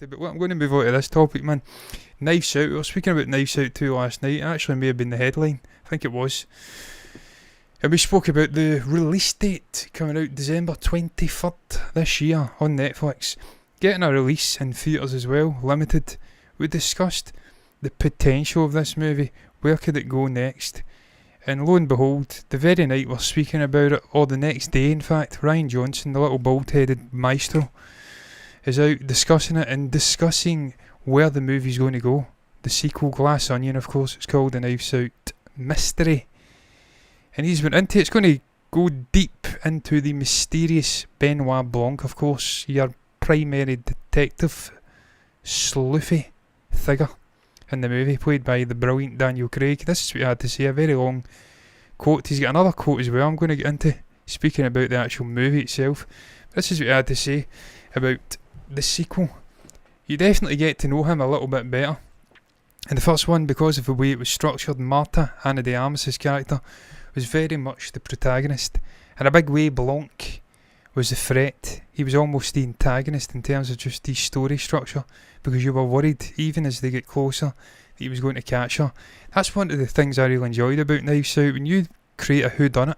into. But I'm going to move on to this topic, man. Knives Out. We were speaking about Knives Out 2 last night. It actually may have been the headline. I think it was. And we spoke about the release date coming out December 23rd this year on Netflix. Getting a release in theatres as well, limited. We discussed the potential of this movie. Where could it go next? And lo and behold, the very night we're speaking about it, or the next day in fact, Rian Johnson, the little bald-headed maestro, is out discussing it and discussing where the movie's going to go. The sequel, Glass Onion, of course, it's called, the Knives Out Mystery. And he's been into it's going to go deep into the mysterious Benoit Blanc, of course, your primary detective, sleuthy figure in the movie, played by the brilliant Daniel Craig. This is what he had to say, a very long quote. He's got another quote as well I'm going to get into, speaking about the actual movie itself. This is what he had to say about the sequel. You definitely get to know him a little bit better. In the first one, because of the way it was structured, Marta, Ana de Armas' character, was very much the protagonist. In a big way, Blanc was the threat. He was almost the antagonist in terms of just the story structure, because you were worried, even as they get closer, that he was going to catch her. That's one of the things I really enjoyed about Knives Out. When you create a whodunit,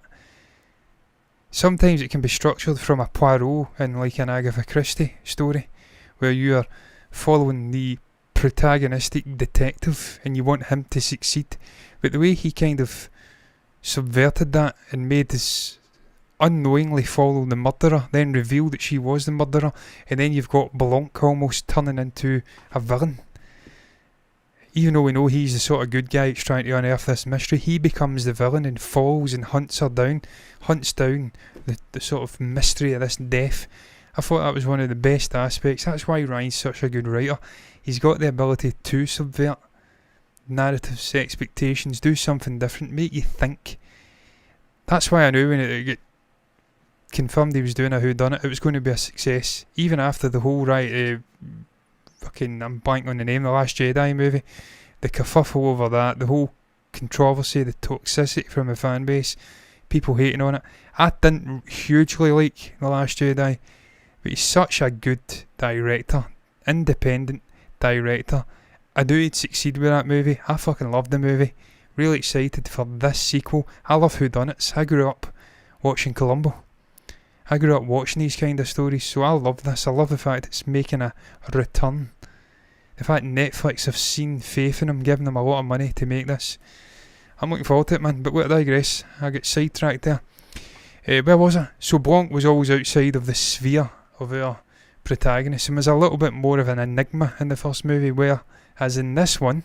sometimes it can be structured from a Poirot in like an Agatha Christie story, where you are following the protagonistic detective and you want him to succeed. But the way he kind of subverted that and made us unknowingly follow the murderer, then reveal that she was the murderer, and then you've got Blanc almost turning into a villain. Even though we know he's the sort of good guy that's trying to unearth this mystery, he becomes the villain and follows and hunts down the sort of mystery of this death. I thought that was one of the best aspects. That's why Ryan's such a good writer. He's got the ability to subvert narratives, expectations, do something different, make you think. That's why I knew when it got confirmed he was doing a whodunit, it was going to be a success. Even after the whole I'm blanking on the name, the Last Jedi movie, the kerfuffle over that, the whole controversy, the toxicity from the fan base, people hating on it. I didn't hugely like The Last Jedi, but he's such a good director, independent director. I knew he'd succeed with that movie. I fucking loved the movie. Really excited for this sequel. I love whodunits. I grew up watching Columbo. I grew up watching these kind of stories, so I love this. I love the fact it's making a return. The fact Netflix have seen faith in them, giving them a lot of money to make this. I'm looking forward to it, man. But I digress. I get sidetracked there. Where was I? So Blanc was always outside of the sphere of our protagonist and was a little bit more of an enigma in the first movie, where, as in this one,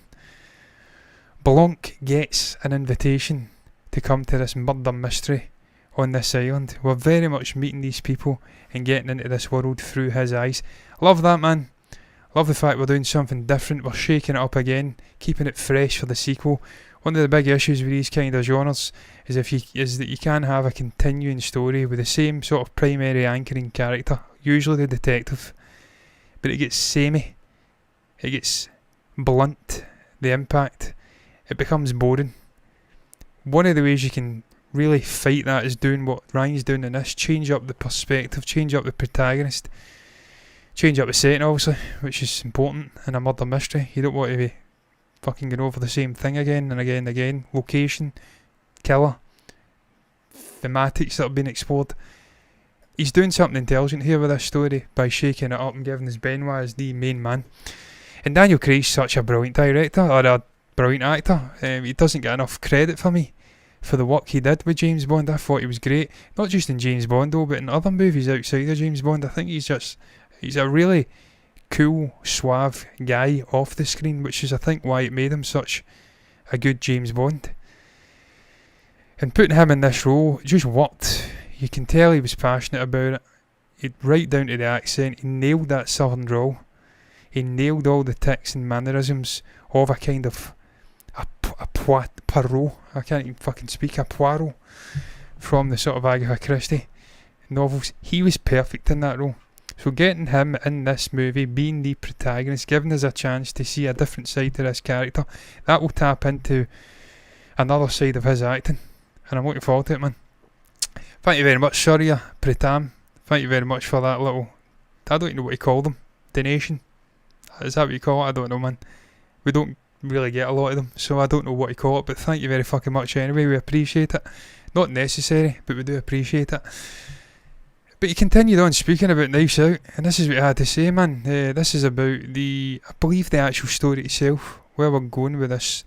Blanc gets an invitation to come to this murder mystery on this island. We're very much meeting these people and getting into this world through his eyes. Love that, man. Love the fact we're doing something different. We're shaking it up again, keeping it fresh for the sequel. One of the big issues with these kind of genres is that you can have a continuing story with the same sort of primary anchoring character, usually the detective, but it gets samey. It gets blunt, the impact. It becomes boring. One of the ways you can really fight that is doing what Ryan's doing in this. Change up the perspective, change up the protagonist, change up the setting, obviously, which is important in a murder mystery. You don't want to be fucking going over the same thing again and again and again. Location, killer, thematics that have been explored. He's doing something intelligent here with this story by shaking it up and giving us Benoit as the main man. And Daniel Craig's such a brilliant director, or a brilliant actor. He doesn't get enough credit for me for the work he did with James Bond. I thought he was great, not just in James Bond though, but in other movies outside of James Bond. I think he's a really cool, suave guy off the screen, which is I think why it made him such a good James Bond. And putting him in this role just worked. You can tell he was passionate about it. He'd right down to the accent. He nailed that southern drawl. He nailed all the tics and mannerisms of a kind of a Poirot. I can't even fucking speak. A Poirot from the sort of Agatha Christie novels. He was perfect in that role. So getting him in this movie, being the protagonist, giving us a chance to see a different side to this character, that will tap into another side of his acting. And I'm looking forward to it, man. Thank you very much, Surya Pritam. Thank you very much for that little, I don't even know what to call them, donation, Is that what you call it? I don't know, man. We don't really get a lot of them, so I don't know what to call it, but thank you very fucking much anyway. We appreciate it. Not necessary, but we do appreciate it. But he continued on speaking about Knives Out, and this is what he had to say, man. This is about I believe the actual story itself, where we're going with this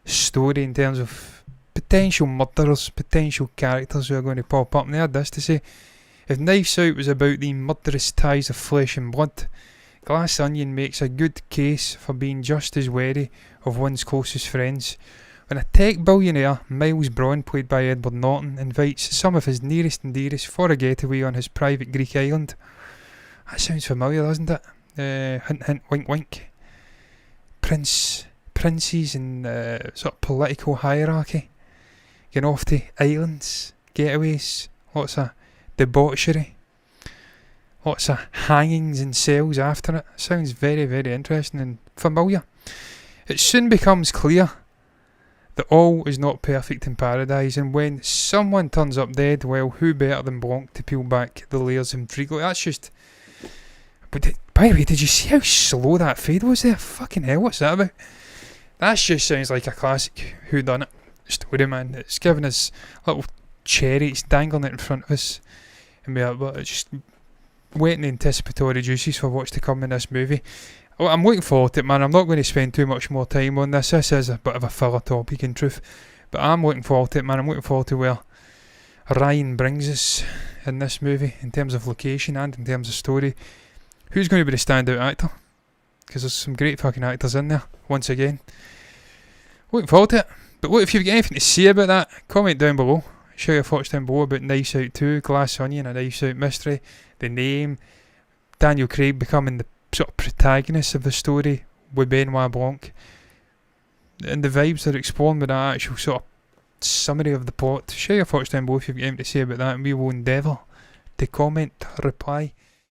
story in terms of potential murderers, potential characters who are going to pop up. And they had this to say: if Knives Out was about the murderous ties of flesh and blood, Glass Onion makes a good case for being just as wary of one's closest friends. When a tech billionaire, Miles Braun, played by Edward Norton, invites some of his nearest and dearest for a getaway on his private Greek island. That sounds familiar, doesn't it? Hint hint, wink wink. Princes and sort of political hierarchy. Getting off to islands, getaways, lots of debauchery. Lots of hangings and cells after it. Sounds very, very interesting and familiar. It soon becomes clear that all is not perfect in paradise, and when someone turns up dead, well, who better than Blanc to peel back the layers and freak? That's just... But by the way, did you see how slow that fade was there? Fucking hell, what's that about? That just sounds like a classic whodunit story, man. It's giving us little cherry, it's dangling it in front of us, and we're just waiting the anticipatory juices for what's to come in this movie. Well, I'm looking forward to it, man. I'm not going to spend too much more time on this. This is a bit of a filler topic in truth, but I'm looking forward to it, man. I'm looking forward to where Rian brings us in this movie in terms of location and in terms of story. Who's going to be the standout actor? Because there's some great fucking actors in there, once again. Looking forward to it. But look, if you've got anything to say about that, comment down below. Share your thoughts down below about Knives Out 2, Glass Onion, a Knives Out mystery, the name, Daniel Craig becoming the sort of protagonist of the story with Benoit Blanc, and the vibes they're exploring with that actual sort of summary of the plot. Share your thoughts down below if you've got anything to say about that, and we will endeavour to comment, reply,